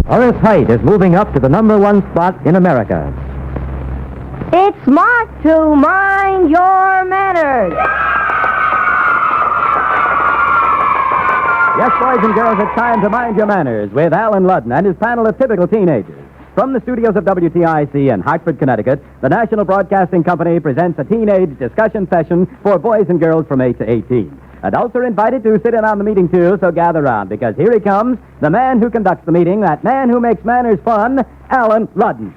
Horace Height is moving up to the #1 spot in America. It's smart to mind your manners. Yes, boys and girls, it's time to mind your manners with Alan Ludden and his panel of typical teenagers. From the studios of WTIC in Hartford, Connecticut, the National Broadcasting Company presents a teenage discussion session for boys and girls from 8 to 18. Adults are invited to sit in on the meeting, too, so gather round, because here he comes, the man who conducts the meeting, that man who makes manners fun, Alan Ludden.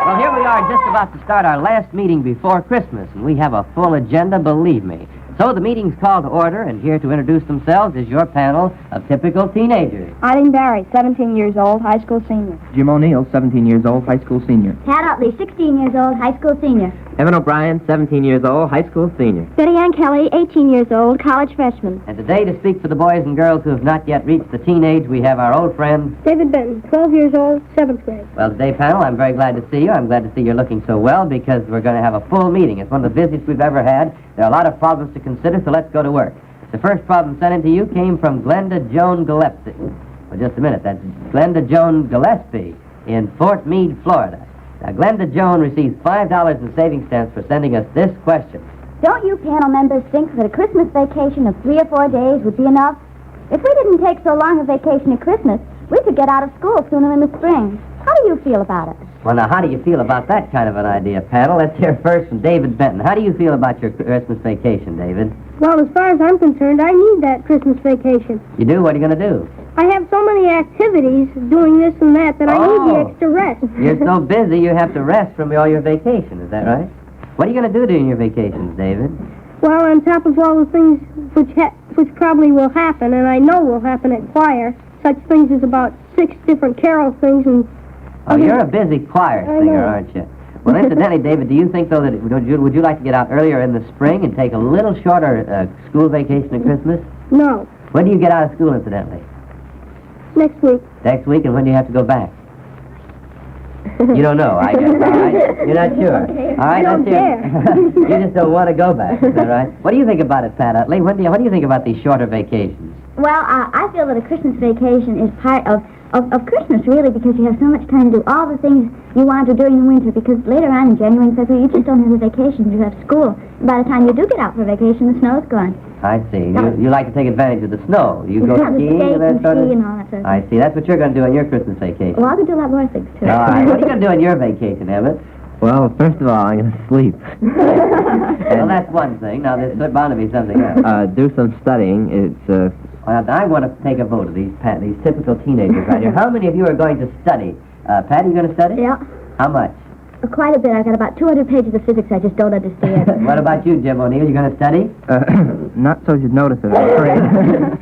Well, here we are just about to start our last meeting before Christmas, and we have a full agenda, believe me. So the meeting's called to order, and here to introduce themselves is your panel of typical teenagers. Eileen Barry, 17 years old, high school senior. Jim O'Neill, 17 years old, high school senior. Pat Utley, 16 years old, high school senior. Evan O'Brien, 17 years old, high school senior. Betty Ann Kelly, 18 years old, college freshman. And today, to speak for the boys and girls who have not yet reached the teenage, we have our old friend... David Benton, 12 years old, 7th grade. Well, today, panel, I'm very glad to see you. I'm glad to see you're looking so well, because we're going to have a full meeting. It's one of the busiest we've ever had. There are a lot of problems to consider, so let's go to work. The first problem sent in to you came from Glenda Joan Gillespie. Well, just a minute. That's Glenda Joan Gillespie in Fort Meade, Florida. Now, Glenda Joan receives $5 in savings stamps for sending us this question. Don't you panel members think that a Christmas vacation of 3 or 4 days would be enough? If we didn't take so long a vacation at Christmas, we could get out of school sooner in the spring. How do you feel about it? Well, now, how do you feel about that kind of an idea, panel? Let's hear first from David Benton. How do you feel about your Christmas vacation, David? Well, as far as I'm concerned, I need that Christmas vacation. You do? What are you going to do? I have so many activities doing this and that I need the extra rest. You're so busy you have to rest from all your vacation, is that right? What are you going to do during your vacations, David? Well, on top of all the things which probably will happen, and I know will happen at choir, such things as about 6 different carol things and... Oh, you're a busy choir singer, aren't you? Well, incidentally, David, do you think, though, that would you like to get out earlier in the spring and take a little shorter school vacation at Christmas? No. When do you get out of school, incidentally? Next week. Next week, and when do you have to go back? You don't know, I guess. All right. You're not sure. All right, I don't care. You just don't want to go back, is that right? What do you think about it, Pat Utley? What do you think about these shorter vacations? Well, I feel that a Christmas vacation is part of Christmas, really, because you have so much time to do all the things you want to do during the winter, because later on in January and February, you just don't have a vacation. You have school. By the time you do get out for vacation, the snow's gone. I see. You like to take advantage of the snow. You go skiing and that sort of... and all that sort of I see. That's what you're going to do on your Christmas vacation. Well, I could do a lot more things, too. All right. What are you going to do on your vacation, Emmett? Well, first of all, I'm going to sleep. Well, that's one thing. Now, there's bound to be something else. Do some studying. It's, Well, I want to take a vote of these typical teenagers right here. How many of you are going to study? Pat, are you going to study? Yeah. How much? Quite a bit. I've got about 200 pages of physics I just don't understand. What about you, Jim O'Neill? You going to study? not so you'd notice it, I'm afraid.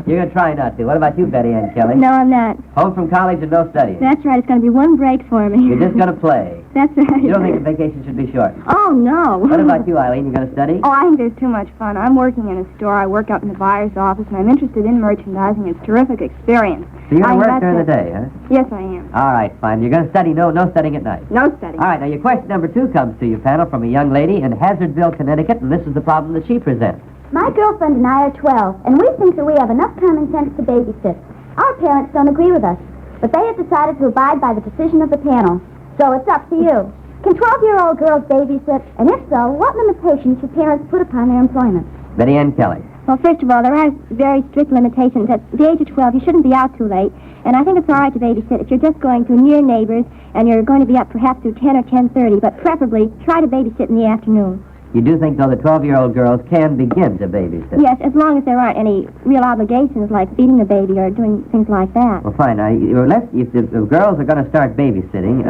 You're going to try not to. What about you, Betty Ann Kelly? No, I'm not. Home from college and no studying. That's right. It's going to be one break for me. You're just going to play. That's right. You don't think the vacation should be short? Oh, no. What about you, Eileen? You going to study? Oh, I think there's too much fun. I'm working in a store. I work out in the buyer's office, and I'm interested in merchandising. It's a terrific experience. So you're going to work during the day, huh? Yes, I am. All right, fine. You're going to study. No studying at night. No studying. All right, now your question number 2 comes to you, panel, from a young lady in Hazardville, Connecticut, and this is the problem that she presents. My girlfriend and I are 12, and we think that we have enough common sense to babysit. Our parents don't agree with us, but they have decided to abide by the decision of the panel. So it's up to you. Can 12-year-old girls babysit? And if so, what limitations should parents put upon their employment? Betty Ann Kelly. Well, first of all, there are very strict limitations. At the age of 12, you shouldn't be out too late. And I think it's all right to babysit if you're just going to near neighbors and you're going to be up perhaps through 10 or 10:30, but preferably try to babysit in the afternoon. You do think, though, that 12-year-old girls can begin to babysit? Yes, as long as there aren't any real obligations like feeding the baby or doing things like that. Well, fine. Now, if the girls are going to start babysitting,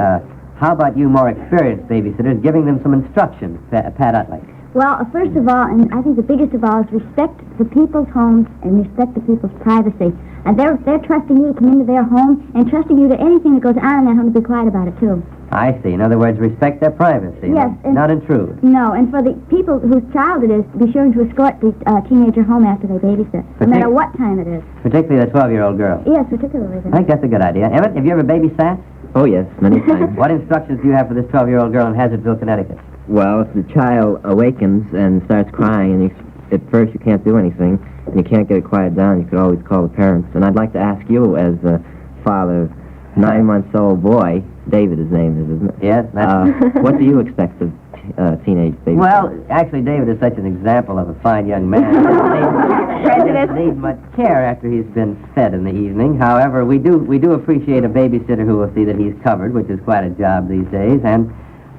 how about you more experienced babysitters giving them some instructions, Pat Utley? Well, first of all, and I think the biggest of all, is respect the people's homes and respect the people's privacy. And they're trusting you to come into their home and trusting you to anything that goes on in that home to be quiet about it, too. I see. In other words, respect their privacy. Yes. Not intrude. No, and for the people whose child it is, be sure to escort the teenager home after they babysit, no matter what time it is. Particularly the 12-year-old girl. Yes, particularly. I think that's a good idea. Emmett, have you ever babysat? Oh, yes, many times. What instructions do you have for this 12-year-old girl in Hazardville, Connecticut? Well, if the child awakens and starts crying, and at first you can't do anything, and you can't get it quieted down, you could always call the parents. And I'd like to ask you, as a father of 9-month-old boy, David his name is, isn't it? Yes, what do you expect of teenage babies? Well, actually, David is such an example of a fine young man. He doesn't need much care after he's been fed in the evening. However, we do appreciate a babysitter who will see that he's covered, which is quite a job these days. And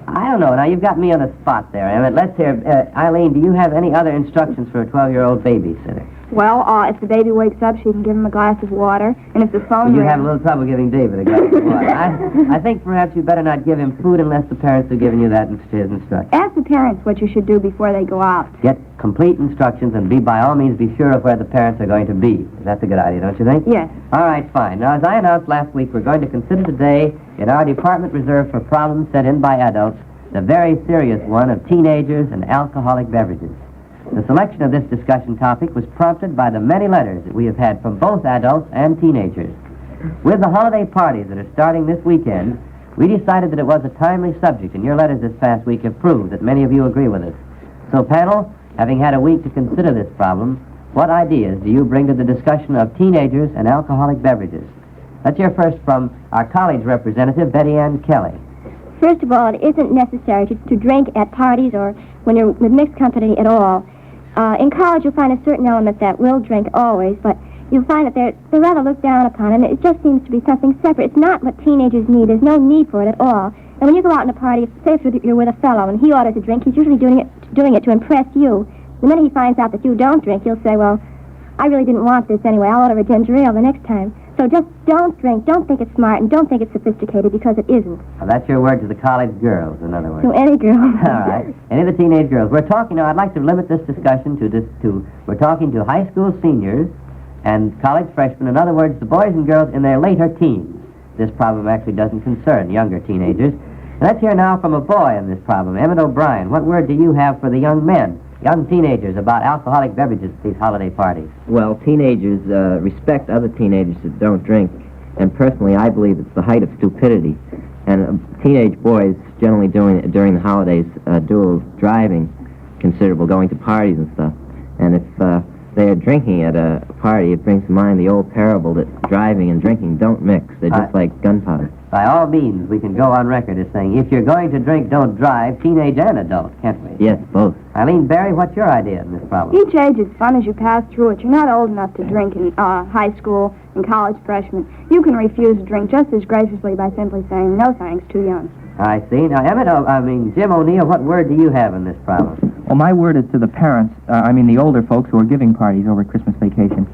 I don't know. Now, you've got me on the spot there, Emmett. Let's hear. Eileen, do you have any other instructions for a 12-year-old babysitter? Well, if the baby wakes up, she can give him a glass of water. And if the phone You rings... have a little trouble giving David a glass of water. I think perhaps you better not give him food unless the parents have given you that his instructions. Ask the parents what you should do before they go out. Get complete instructions and by all means be sure of where the parents are going to be. That's a good idea, don't you think? Yes. All right, fine. Now, as I announced last week, we're going to consider today in our department reserved for problems sent in by adults the very serious one of teenagers and alcoholic beverages. The selection of this discussion topic was prompted by the many letters that we have had from both adults and teenagers. With the holiday parties that are starting this weekend, we decided that it was a timely subject, and your letters this past week have proved that many of you agree with us. So, panel, having had a week to consider this problem, what ideas do you bring to the discussion of teenagers and alcoholic beverages? Let's hear first from our college representative, Betty Ann Kelly. First of all, it isn't necessary to drink at parties or when you're with mixed company at all. In college, you'll find a certain element that will drink always, but you'll find that they're rather looked down upon, and it just seems to be something separate. It's not what teenagers need. There's no need for it at all. And when you go out in a party, say if you're with a fellow and he orders a drink, he's usually doing it to impress you. The minute he finds out that you don't drink, he'll say, well, I really didn't want this anyway. I'll order a ginger ale the next time. So just don't drink. Don't think it's smart, and don't think it's sophisticated, because it isn't. Well, that's your word to the college girls, in other words. To any girl. All right. Any of the teenage girls. We're talking now, I'd like to limit this discussion we're talking to high school seniors and college freshmen. In other words, the boys and girls in their later teens. This problem actually doesn't concern younger teenagers. Let's hear now from a boy in this problem. Emmett O'Brien, what word do you have for the young men, young teenagers, about alcoholic beverages at these holiday parties? Well, teenagers respect other teenagers that don't drink, and personally, I believe it's the height of stupidity. And teenage boys generally doing it during the holidays, dual driving, considerable, going to parties and stuff. And if they are drinking at a party, it brings to mind the old parable that driving and drinking don't mix. They're just like gunpowder. By all means, we can go on record as saying, if you're going to drink, don't drive, teenage and adult, can't we? Yes, both. Eileen Barry, what's your idea on this problem? Each age is fun as you pass through it. You're not old enough to drink in high school and college freshmen. You can refuse to drink just as graciously by simply saying, no thanks, too young. I see. Now, Jim O'Neill, what word do you have in this problem? Well, my word is to the parents, the older folks who are giving parties over Christmas vacation.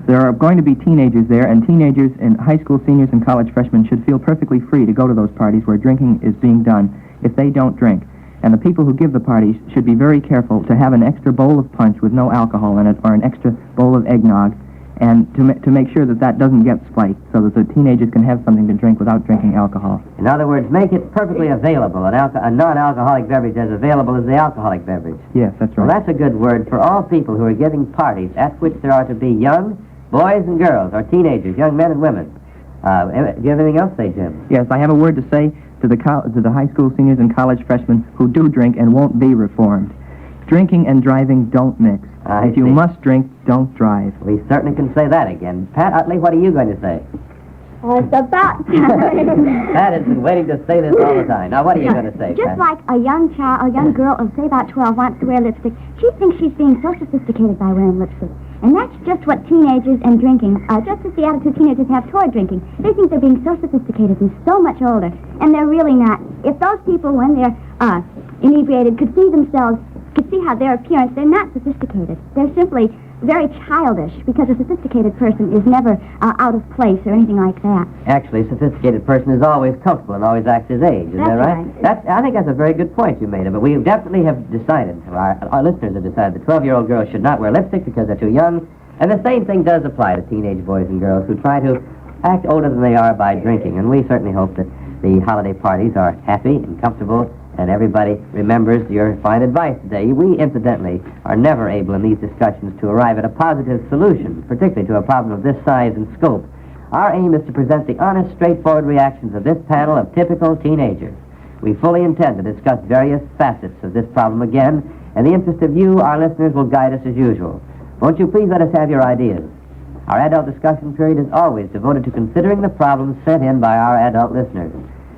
There are going to be teenagers there, and teenagers and high school seniors and college freshmen should feel perfectly free to go to those parties where drinking is being done if they don't drink. And the people who give the parties should be very careful to have an extra bowl of punch with no alcohol in it, or an extra bowl of eggnog, and to make sure that doesn't get spiked, so that the teenagers can have something to drink without drinking alcohol. In other words, make it perfectly available, a non-alcoholic beverage as available as the alcoholic beverage. Yes, that's right. Well, that's a good word for all people who are giving parties at which there are to be young boys and girls, or teenagers, young men and women. Do you have anything else to say, Jim? Yes, I have a word to say to the high school seniors and college freshmen who do drink and won't be reformed. Drinking and driving don't mix. If you must drink, don't drive. We certainly can say that again. Pat Utley, what are you going to say? It's about time. Pat has been waiting to say this all the time. Now, what are you going to say, Just Pat? like a young girl of, say, about 12 wants to wear lipstick, she thinks she's being so sophisticated by wearing lipstick. And that's just what teenagers and drinking, just as the attitude teenagers have toward drinking. They think they're being so sophisticated and so much older, and they're really not. If those people, when they're inebriated, could see how their appearance, they're not sophisticated. They're simply very childish, because a sophisticated person is never out of place or anything like that. Actually, a sophisticated person is always comfortable and always acts his age. Is that right? I think that's a very good point you made. But we definitely have decided, our listeners have decided, that 12-year-old girls should not wear lipstick because they're too young. And the same thing does apply to teenage boys and girls who try to act older than they are by drinking. And we certainly hope that the holiday parties are happy and comfortable, and everybody remembers your fine advice today. We, incidentally, are never able in these discussions to arrive at a positive solution, particularly to a problem of this size and scope. Our aim is to present the honest, straightforward reactions of this panel of typical teenagers. We fully intend to discuss various facets of this problem again, and the interest of you, our listeners, will guide us as usual. Won't you please let us have your ideas? Our adult discussion period is always devoted to considering the problems sent in by our adult listeners.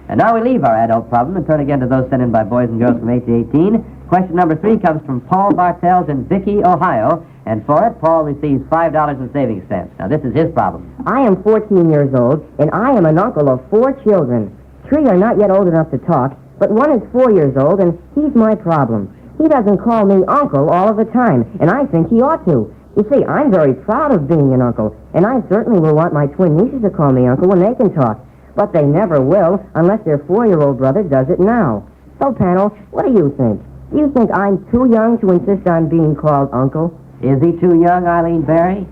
And now we leave our adult problem and turn again to those sent in by boys and girls from 8 to 18. Question number 3 comes from Paul Bartels in Vicky, Ohio. And for it, Paul receives $5 in savings stamps. Now, this is his problem. I am 14 years old, and I am an uncle of 4 children. 3 are not yet old enough to talk, but 1 is 4 years old, and he's my problem. He doesn't call me uncle all of the time, and I think he ought to. You see, I'm very proud of being an uncle, and I certainly will want my twin nieces to call me uncle when they can talk. But they never will unless their 4-year-old brother does it now. So, panel, what do you think? Do you think I'm too young to insist on being called uncle? Is he too young, Eileen Berry?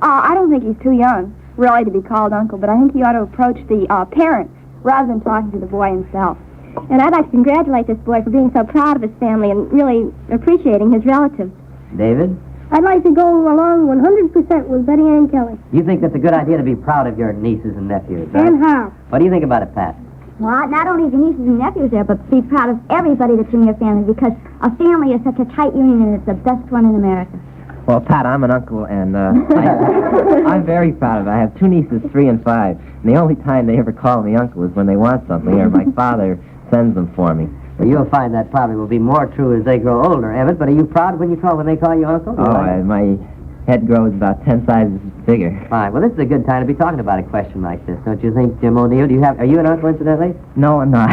I don't think he's too young, really, to be called uncle, but I think he ought to approach the parents rather than talking to the boy himself. And I'd like to congratulate this boy for being so proud of his family and really appreciating his relatives. David? I'd like to go along 100% with Betty Ann Kelly. You think that's a good idea to be proud of your nieces and nephews, right? And how? What do you think about it, Pat? Well, not only the nieces and nephews there, but be proud of everybody that's in your family, because a family is such a tight union, and it's the best one in America. Well, Pat, I'm an uncle, and I'm very proud of it. I have 2 nieces, 3 and 5, and the only time they ever call me uncle is when they want something, or my father sends them for me. Well, you'll find that probably will be more true as they grow older, Emmett, but are you proud when they call you uncle? My head grows about 10 sizes bigger. Fine. Well, this is a good time to be talking about a question like this, don't you think, Jim O'Neill? Are you an uncle, incidentally? No, I'm not.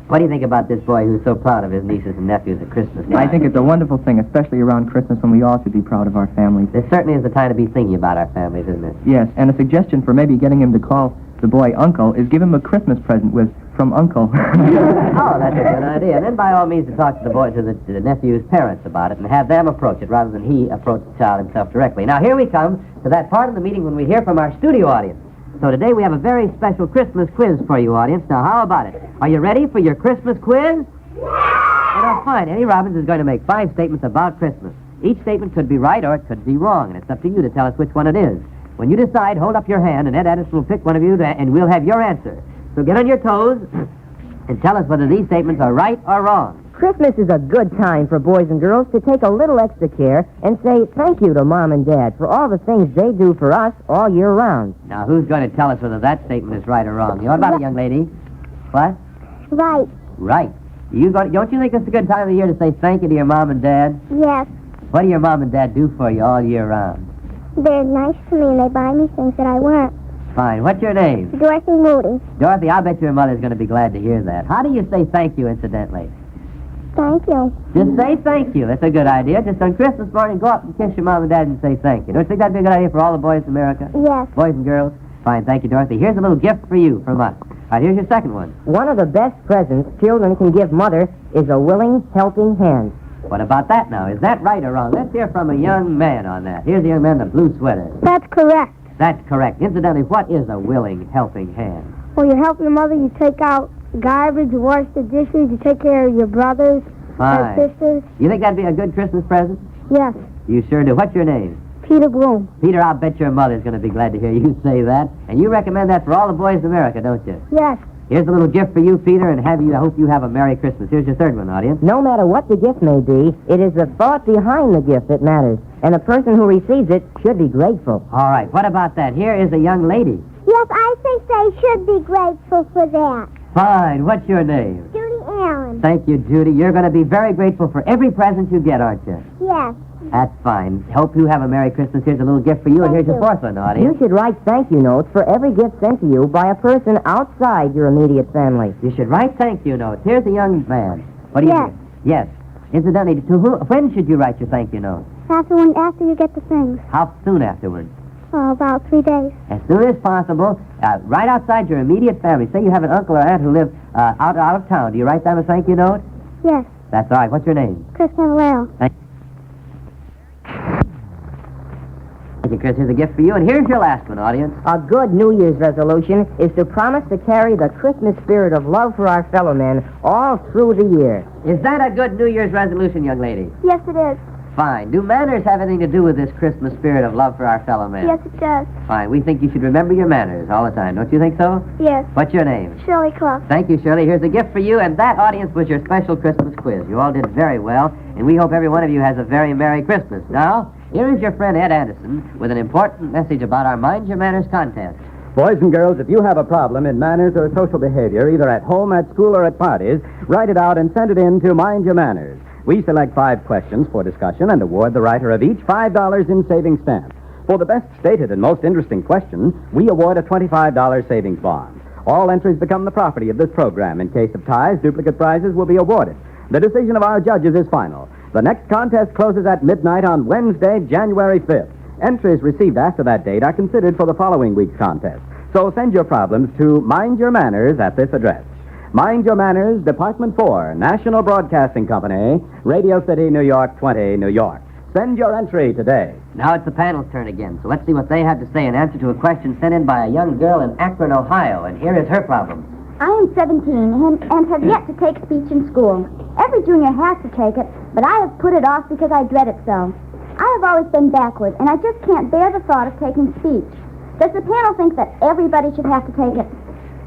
What do you think about this boy who's so proud of his nieces and nephews at Christmas time? I think it's a wonderful thing, especially around Christmas when we all should be proud of our families. This certainly is the time to be thinking about our families, isn't it? Yes, and a suggestion for maybe getting him to call the boy uncle is give him a Christmas present with from uncle. Oh, that's a good idea. And then by all means to talk to the nephew's parents about it and have them approach it rather than he approach the child himself directly. Now, here we come to that part of the meeting when we hear from our studio audience. So today we have a very special Christmas quiz for you, audience. Now, how about it? Are you ready for your Christmas quiz? Well, fine. Eddie Robbins is going to make 5 statements about Christmas. Each statement could be right or it could be wrong, and it's up to you to tell us which one it is. When you decide, hold up your hand, and Ed Addison will pick one of you, and we'll have your answer. So get on your toes and tell us whether these statements are right or wrong. Christmas is a good time for boys and girls to take a little extra care and say thank you to Mom and Dad for all the things they do for us all year round. Now, who's going to tell us whether that statement is right or wrong? What about it, young lady? What? Right. Right. Don't you think it's a good time of the year to say thank you to your Mom and Dad? Yes. What do your Mom and Dad do for you all year round? They're nice to me, and they buy me things that I want. Fine. What's your name? Dorothy Moody. Dorothy, I bet your mother's going to be glad to hear that. How do you say thank you, incidentally? Thank you. Just say thank you. That's a good idea. Just on Christmas morning, go up and kiss your Mom and Dad and say thank you. Don't you think that'd be a good idea for all the boys in America? Yes. Boys and girls? Fine. Thank you, Dorothy. Here's a little gift for you from us. All right, here's your second one. One of the best presents children can give Mother is a willing, helping hand. What about that now? Is that right or wrong? Let's hear from a young man on that. Here's the young man in the blue sweater. That's correct. That's correct. Incidentally, what is a willing, helping hand? When you help your mother, you take out garbage, you wash the dishes, you take care of your brothers Fine. and sisters. You think that'd be a good Christmas present? Yes. You sure do. What's your name? Peter Bloom. Peter, I'll bet your mother's going to be glad to hear you say that. And you recommend that for all the boys in America, don't you? Yes. Here's a little gift for you, Peter, and I hope you have a Merry Christmas. Here's your third one, audience. No matter what the gift may be, it is the thought behind the gift that matters. And the person who receives it should be grateful. All right, what about that? Here is a young lady. Yes, I think they should be grateful for that. Fine. What's your name? Judy Allen. Thank you, Judy. You're going to be very grateful for every present you get, aren't you? Yes. That's fine. Hope you have a Merry Christmas. Here's a little gift for you, and here's your fourth one, audience. You should write thank you notes for every gift sent to you by a person outside your immediate family. You should write thank you notes. Here's a young man. What do you Yes. do? Yes. Incidentally, to who? When should you write your thank you note? After you get the things. How soon afterwards? About 3 days. As soon as possible, right outside your immediate family. Say you have an uncle or aunt who live out of town. Do you write them a thank you note? Yes. That's all right. What's your name? Chris Cavallero. Thank you, Chris. Here's a gift for you, and here's your last one, audience. A good New Year's resolution is to promise to carry the Christmas spirit of love for our fellow men all through the year. Is that a good New Year's resolution, young lady? Yes, it is. Fine. Do manners have anything to do with this Christmas spirit of love for our fellow men? Yes, it does. Fine. We think you should remember your manners all the time. Don't you think so? Yes. What's your name? Shirley Clough. Thank you, Shirley. Here's a gift for you, and that, audience, was your special Christmas quiz. You all did very well, and we hope every one of you has a very Merry Christmas. Now, Here is your friend Ed Anderson with an important message about our Mind Your Manners contest. Boys and girls, if you have a problem in manners or social behavior, either at home, at school, or at parties, write it out and send it in to Mind Your Manners. We select 5 questions for discussion and award the writer of each $5 in savings stamps. For the best stated and most interesting question, we award a $25 savings bond. All entries become the property of this program. In case of ties, duplicate prizes will be awarded. The decision of our judges is final. The next contest closes at midnight on Wednesday, January 5th. Entries received after that date are considered for the following week's contest. So send your problems to Mind Your Manners at this address. Mind Your Manners, Department 4, National Broadcasting Company, Radio City, New York 20, New York. Send your entry today. Now it's the panel's turn again, so let's see what they have to say in answer to a question sent in by a young girl in Akron, Ohio. And here is her problem. I am 17 and have yet to take speech in school. Every junior has to take it, but I have put it off because I dread it so. I have always been backward, and I just can't bear the thought of taking speech. Does the panel think that everybody should have to take it?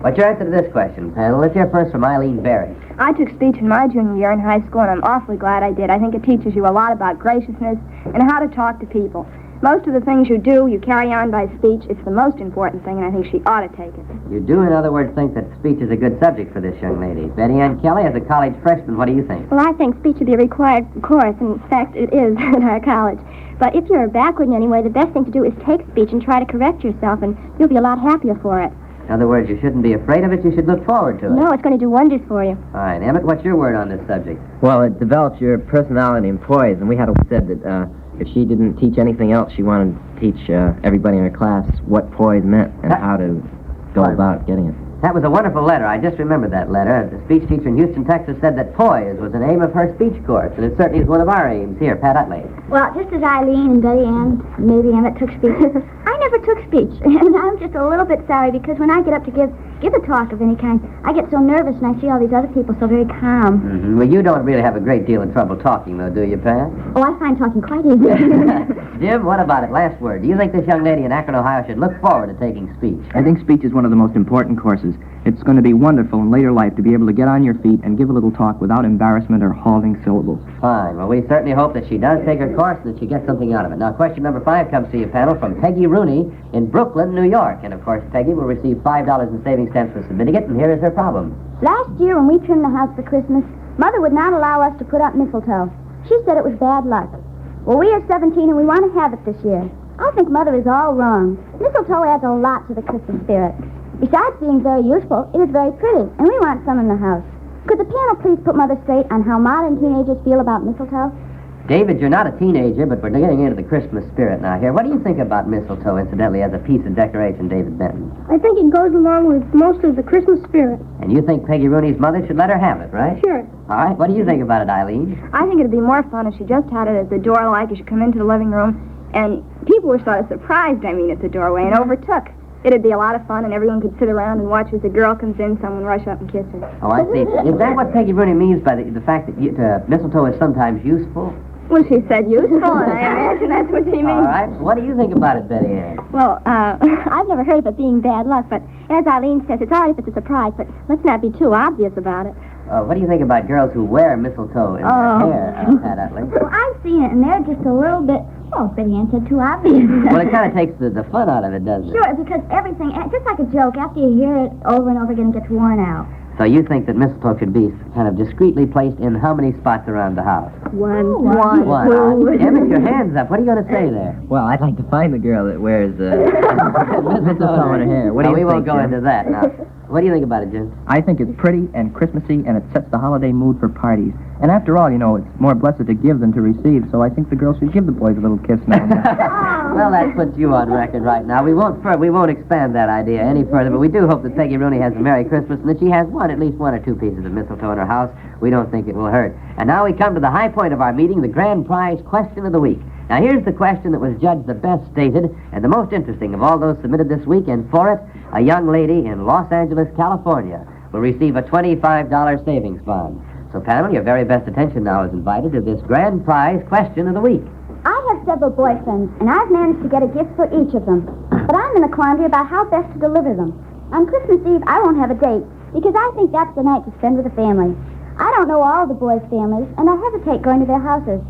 What's your answer to this question, panel? Let's hear first from Eileen Berry. I took speech in my junior year in high school, and I'm awfully glad I did. I think it teaches you a lot about graciousness and how to talk to people. Most of the things you do, you carry on by speech. It's the most important thing, and I think she ought to take it. You do, in other words, think that speech is a good subject for this young lady. Betty Ann Kelly, as a college freshman, what do you think? Well, I think speech is a required course. In fact, it is in our college. But if you're backward in any way, the best thing to do is take speech and try to correct yourself, and you'll be a lot happier for it. In other words, you shouldn't be afraid of it, you should look forward to it. No, it's going to do wonders for you. All right, Emmett, what's your word on this subject? Well, it develops your personality and poise, and we had said that if she didn't teach anything else, she wanted to teach everybody in her class what poise meant and how to go about getting it. That was a wonderful letter. I just remembered that letter. The speech teacher in Houston, Texas said that poise was an aim of her speech course, and it certainly is one of our aims. Here, Pat Utley. Well, just as Eileen and Betty Ann, maybe Emmett took speech, I never took speech, and I'm just a little bit sorry because when I get up to give a talk of any kind, I get so nervous and I see all these other people so very calm. Mm-hmm. Well, you don't really have a great deal of trouble talking, though, do you, Pat? Oh, I find talking quite easy. Jim, what about it? Last word. Do you think this young lady in Akron, Ohio should look forward to taking speech? I think speech is one of the most important courses. It's going to be wonderful in later life to be able to get on your feet and give a little talk without embarrassment or halting syllables. Fine. Well, we certainly hope that she does take her course and that she gets something out of it. Now, question number 5 comes to you, panel, from Peggy Rooney in Brooklyn, New York. And, of course, Peggy will receive $5 in savings stamps for submitting it, and here is her problem. Last year when we trimmed the house for Christmas, Mother would not allow us to put up mistletoe. She said it was bad luck. Well, we are 17 and we want to have it this year. I think Mother is all wrong. Mistletoe adds a lot to the Christmas spirit. Besides being very useful, it is very pretty, and we want some in the house. Could the panel please put Mother straight on how modern teenagers feel about mistletoe? David, you're not a teenager, but we're getting into the Christmas spirit now here. What do you think about mistletoe, incidentally, as a piece of decoration, David Benton? I think it goes along with most of the Christmas spirit. And you think Peggy Rooney's mother should let her have it, right? Sure. All right. What do you think about it, Eileen? I think it'd be more fun if she just had it at the door, like as you come into the living room, and people were sort of surprised, at the doorway, and overtook. It'd be a lot of fun, and everyone could sit around and watch as the girl comes in, someone rush up and kiss her. Oh, I see. Is that what Peggy Rooney means by the fact that mistletoe is sometimes useful? Well, she said useful, and I imagine that's what she means. All right. What do you think about it, Betty Ann? Well, I've never heard of it being bad luck, but as Eileen says, it's all right if it's a surprise, but let's not be too obvious about it. What do you think about girls who wear mistletoe in their hair, Pat Utley? Well, I've seen it, and they're just a little bit, Betty Ann said too obvious. Well, it kind of takes the fun out of it, doesn't it? Sure, because everything, just like a joke, after you hear it over and over again, it gets worn out. So you think that mistletoe could be kind of discreetly placed in how many spots around the house? One. Emmett, your hand's up. What are you going to say there? Well, I'd like to find the girl that wears mistletoe in her hair. What do you we think, won't go Jim? into that now. What do you think about it, Jim? I think it's pretty and Christmassy, and it sets the holiday mood for parties. And after all, it's more blessed to give than to receive, so I think the girls should give the boys a little kiss now and then. Well, that puts you on record right now. We won't expand that idea any further, but we do hope that Peggy Rooney has a Merry Christmas and that she has at least one or two pieces of mistletoe in her house. We don't think it will hurt. And now we come to the high point of our meeting, the grand prize question of the week. Now, here's the question that was judged the best stated and the most interesting of all those submitted this week, and for it, a young lady in Los Angeles, California, will receive a $25 savings bond. So, panel, your very best attention now is invited to this grand prize question of the week. I have several boyfriends, and I've managed to get a gift for each of them. But I'm in a quandary about how best to deliver them. On Christmas Eve, I won't have a date, because I think that's the night to spend with the family. I don't know all the boys' families, and I hesitate going to their houses.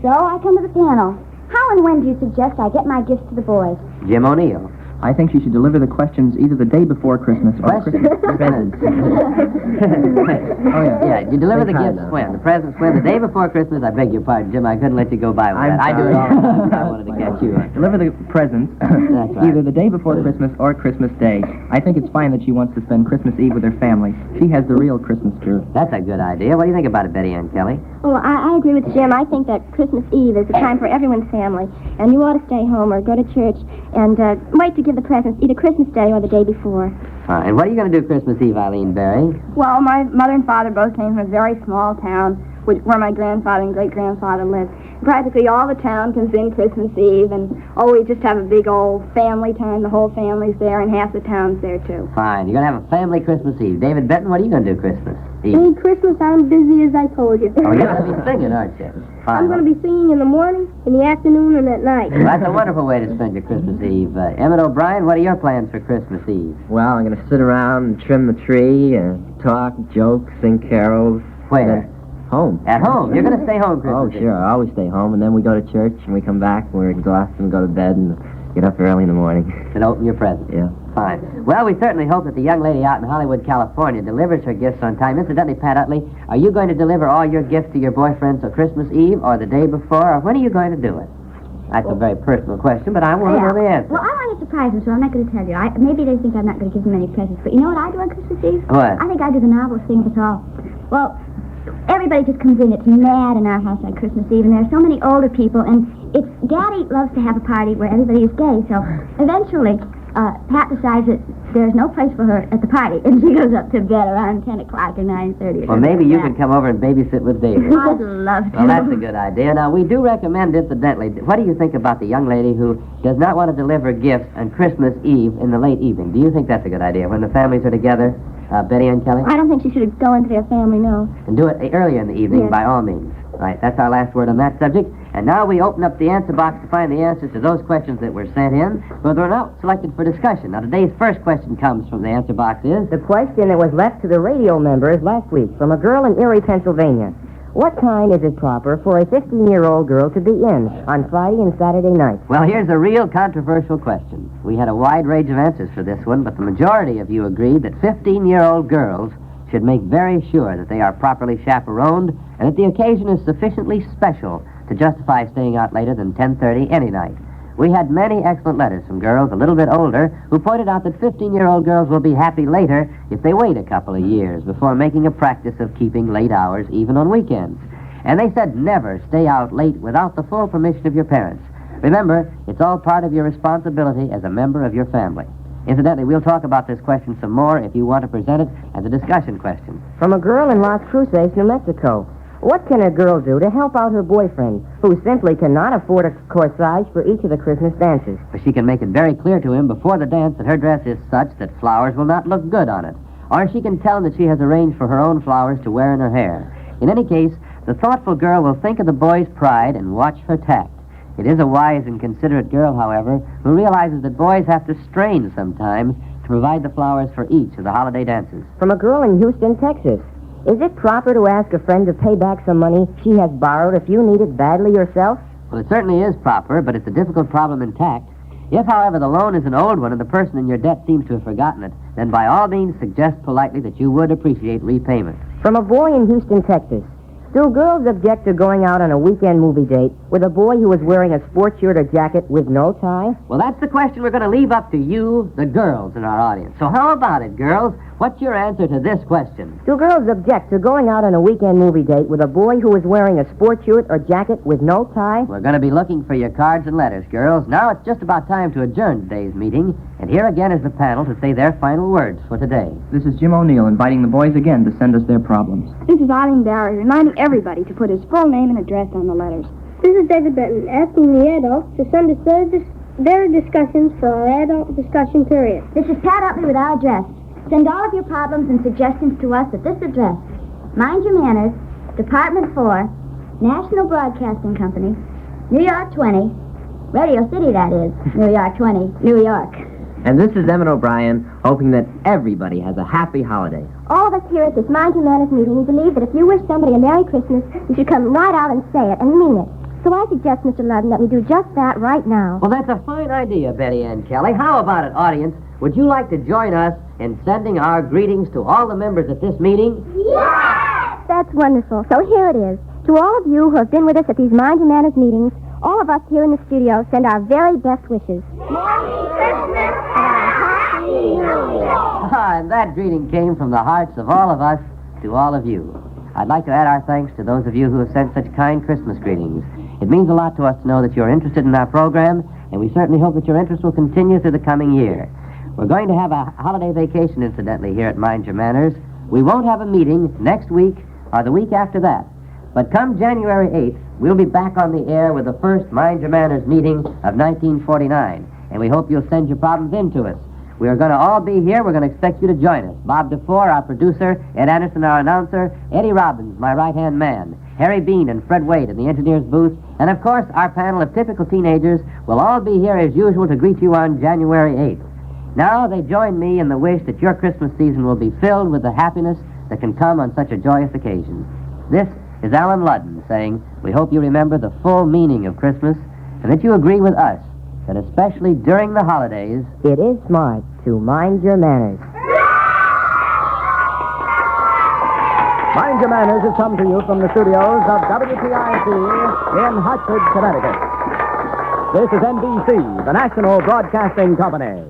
So I come to the panel. How and when do you suggest I get my gifts to the boys? Jim O'Neill. I think she should deliver the questions either the day before Christmas or Christmas. Presents. Oh, yeah. Yeah, you deliver the Big gifts time, when? The presents when? The day before Christmas? I beg your pardon, Jim. I couldn't let you go by with I'm that. I do it all sorry. the time. I wanted to catch you on. Deliver the presents That's right. either the day before Christmas or Christmas Day. I think it's fine that she wants to spend Christmas Eve with her family. She has the real Christmas spirit. That's a good idea. What do you think about it, Betty Ann Kelly? Well, I agree with Jim. I think that Christmas Eve is a time for everyone's family, and you ought to stay home or go to church and wait to give the presents either Christmas Day or the day before. Fine. What are you going to do Christmas Eve, Eileen Berry? Well, my mother and father both came from a very small town where my grandfather and great-grandfather lived. Practically all the town comes in Christmas Eve, and we just have a big old family time. The whole family's there, and half the town's there, too. Fine. You're going to have a family Christmas Eve. David Benton, what are you going to do Christmas Eve? Hey, Christmas, I'm busy as I told you. Oh, you're going to be singing, aren't you? Fine. I'm going to be singing in the morning, in the afternoon, and at night. Well, that's a wonderful way to spend your Christmas Eve. Emmett O'Brien, what are your plans for Christmas Eve? Well, I'm going to sit around and trim the tree and talk, joke, sing carols. Where? Home. At home. You're going to stay home Oh, Christmas Eve. sure. I always stay home, and then we go to church, and we come back, and we're exhausted, and go to bed, and get up early in the morning. And open your presents. Yeah. Fine. Well, we certainly hope that the young lady out in Hollywood, California, delivers her gifts on time. Incidentally, Pat Utley, are you going to deliver all your gifts to your boyfriend till Christmas Eve or the day before, or when are you going to do it? That's a very personal question, but I want to know the answer. Well, I want to surprise them, so I'm not going to tell you. Maybe they think I'm not going to give them any presents, but you know what I do on Christmas Eve? What? I think I do the novelist thing of it all. Well, everybody just comes in. It's mad in our house on Christmas Eve, and there are so many older people, and Daddy loves to have a party where everybody is gay, so eventually Pat decides that there's no place for her at the party, and she goes up to bed around 10 o'clock or 9:30. Well, maybe you can come over and babysit with David. I'd love to. Well, that's a good idea. Now, we do recommend, incidentally, what do you think about the young lady who does not want to deliver gifts on Christmas Eve in the late evening? Do you think that's a good idea when the families are together, Betty and Kelly? I don't think she should go into their family, no. And do it earlier in the evening, Yes. by all means. Right, that's our last word on that subject. And now we open up the answer box to find the answers to those questions that were sent in, but they're not selected for discussion. Now, today's first question comes from the answer box is... The question that was left to the radio members last week from a girl in Erie, Pennsylvania. What time is it proper for a 15-year-old girl to be in on Friday and Saturday nights? Well, here's a real controversial question. We had a wide range of answers for this one, but the majority of you agreed that 15-year-old girls should make very sure that they are properly chaperoned and that the occasion is sufficiently special to justify staying out later than 10:30 any night. We had many excellent letters from girls a little bit older who pointed out that 15-year-old girls will be happy later if they wait a couple of years before making a practice of keeping late hours even on weekends. And they said never stay out late without the full permission of your parents. Remember, it's all part of your responsibility as a member of your family. Incidentally, we'll talk about this question some more if you want to present it as a discussion question. From a girl in Las Cruces, New Mexico. What can a girl do to help out her boyfriend, who simply cannot afford a corsage for each of the Christmas dances? But she can make it very clear to him before the dance that her dress is such that flowers will not look good on it. Or she can tell him that she has arranged for her own flowers to wear in her hair. In any case, the thoughtful girl will think of the boy's pride and watch her tact. It is a wise and considerate girl, however, who realizes that boys have to strain sometimes to provide the flowers for each of the holiday dances. From a girl in Houston, Texas. Is it proper to ask a friend to pay back some money she has borrowed if you need it badly yourself? Well, it certainly is proper, but it's a difficult problem in tact. If, however, the loan is an old one and the person in your debt seems to have forgotten it, then by all means suggest politely that you would appreciate repayment. From a boy in Houston, Texas. Do girls object to going out on a weekend movie date with a boy who is wearing a sports shirt or jacket with no tie? Well, that's the question we're going to leave up to you, the girls in our audience. So how about it, girls? What's your answer to this question? Do girls object to going out on a weekend movie date with a boy who is wearing a sports shirt or jacket with no tie? We're going to be looking for your cards and letters, girls. Now it's just about time to adjourn today's meeting. And here again is the panel to say their final words for today. This is Jim O'Neill inviting the boys again to send us their problems. This is Eileen Barry reminding everybody to put his full name and address on the letters. This is David Benton asking the adults to send us their discussions for our adult discussion period. This is Pat Utley with our address. Send all of your problems and suggestions to us at this address. Mind Your Manners, Department 4, National Broadcasting Company, New York 20, Radio City, that is, New York 20, New York. And this is Emmett O'Brien, hoping that everybody has a happy holiday. All of us here at this Mind Your Manners meeting believe that if you wish somebody a Merry Christmas, you should come right out and say it and mean it. So I suggest, Mr. Ludden, that we do just that right now. Well, that's a fine idea, Betty Ann Kelly. How about it, audience? Would you like to join us in sending our greetings to all the members at this meeting? Yes! That's wonderful. So here it is. To all of you who have been with us at these Mind Your Manners meetings, all of us here in the studio send our very best wishes. Merry Christmas and Happy New Year! And that greeting came from the hearts of all of us to all of you. I'd like to add our thanks to those of you who have sent such kind Christmas greetings. It means a lot to us to know that you're interested in our program, and we certainly hope that your interest will continue through the coming year. We're going to have a holiday vacation, incidentally, here at Mind Your Manners. We won't have a meeting next week or the week after that. But come January 8th, we'll be back on the air with the first Mind Your Manners meeting of 1949, and we hope you'll send your problems in to us. We are going to all be here. We're going to expect you to join us. Bob DeFore, our producer, Ed Anderson, our announcer, Eddie Robbins, my right-hand man, Harry Bean and Fred Wade in the engineer's booth, and, of course, our panel of typical teenagers will all be here as usual to greet you on January 8th. Now they join me in the wish that your Christmas season will be filled with the happiness that can come on such a joyous occasion. This is Alan Ludden saying, we hope you remember the full meaning of Christmas and that you agree with us that especially during the holidays, It is smart to mind your manners. Mind Your Manners has come to you from the studios of WTIC in Hartford, Connecticut. This is NBC, the National Broadcasting Company.